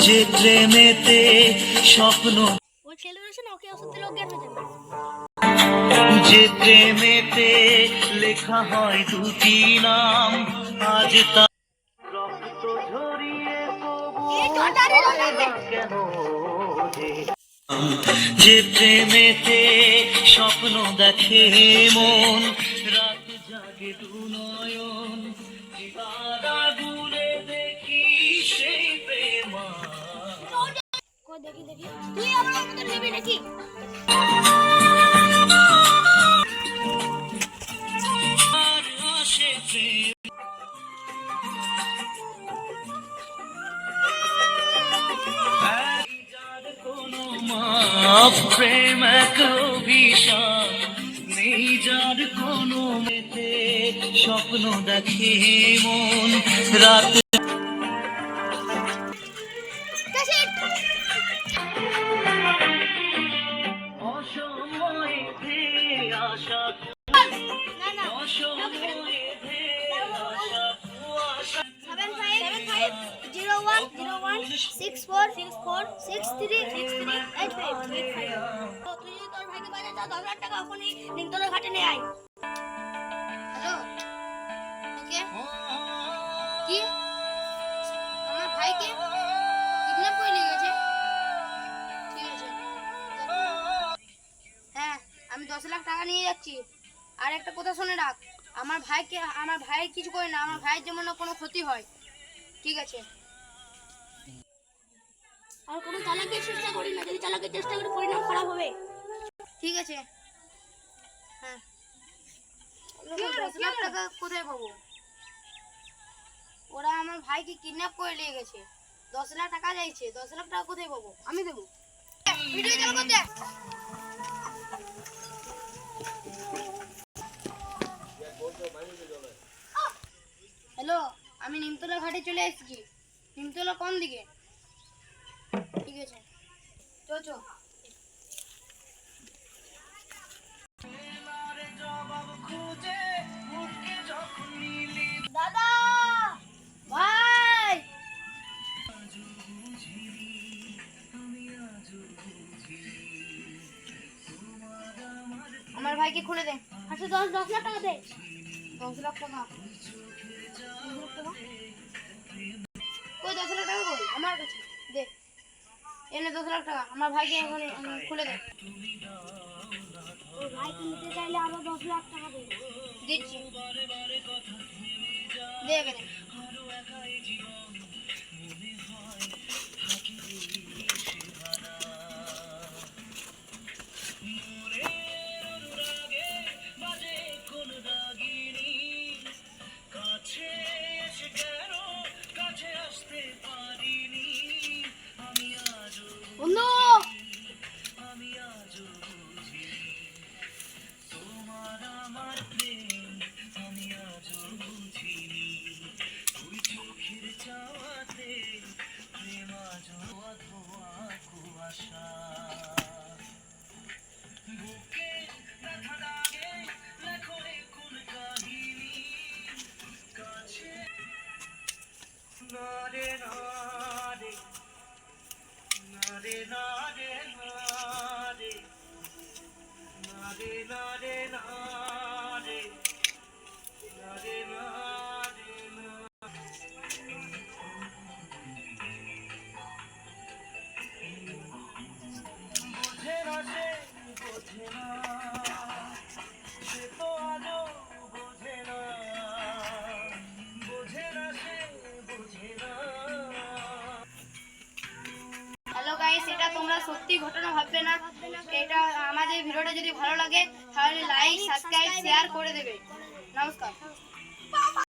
যে প্রেমেতে স্বপ্ন, যে প্রেমেতে লেখা হয় দুটি নাম, আজ তা রক্ত ঝরিয়ে তবু কেন যে, যে প্রেমেতে স্বপ্ন দেখে মন, রাত জাগে দু নয়ন, ঘুরে দেখি সেই প্রেমা। দেখি দেখি তুই আমার মতো নেবে নাকি? আর আসে প্রেম, যার কোনো মাপ, প্রেম এক অভিশাপ নেই, যার কোনো মেতে স্বপ্ন দেখে মন, রাত অসময়ে ধেয়ে আসা, অসময়ে ধেয়ে আসা কুয়াশা। 75016464638385। তো তুই যদি তোর ভাইকে বাজাতে 10,000 টাকা এখনই নিমতলা ঘাটে নিয়ে আয়। হ্যালো, ওকে কি আমার ভাইকে কিডন্যাপ করে নিয়ে গেছে? ঠিক আছে, হ্যাঁ আমি 10 লাখ টাকা নিয়ে যাচ্ছি। আর একটা কথা শুনে রাখ, আমার ভাই কিছু করে না, আমার ভাইয়ের যেমন কোনো ক্ষতি হয়। ঠিক আছে, আর কোনো চালাকির চেষ্টা করি না, যদি চালাকির চেষ্টা করি পরিণাম খারাপ হবে। ঠিক আছে, হ্যাঁ 10 লাখ টাকা কোথায় পাবো? ওরা আমার ভাইকে কিডন্যাপ করে নিয়ে গেছে, 10 লাখ টাকা চাইছে, 10 লাখ টাকা কোথায় পাবো? আমি দেবো। ভিডিও চালু করতে। হ্যালো, আমি নিমতলা ঘাটে চলে এসেছি। নিমতলা কোন দিকে? ঠিক আছে, চো চো। দাদা ভাই, আমার ভাইকে খুলে দে। আচ্ছা 10 লাখ টাকা দে। 10 লাখ টাকা কই? 10 লাখ টাকা কই? আমার কাছে দে। এনে 10 লাখ টাকা, আমার ভাইকে এখন খুলে দে। ওই ভাইকে নিতে চাইলে আরো 10 লাখ টাকা দে। দিচ্ছি, দে এখানে। বন্ধু নারে নারে নারে নারে নারে নারে নারে নারে নারে নারে। বোঝে না সে, বোঝে না সে, তো আজও বোঝে না, বোঝে না সে, বোঝে না। হ্যালো গাইস, এটা তোমরা সত্যি ঘটনা ভাববে না। এটা আমাদের ভিডিওটা যদি ভালো লাগে তাহলে লাইক, সাবস্ক্রাইব, শেয়ার করে দেবে। নমস্কার।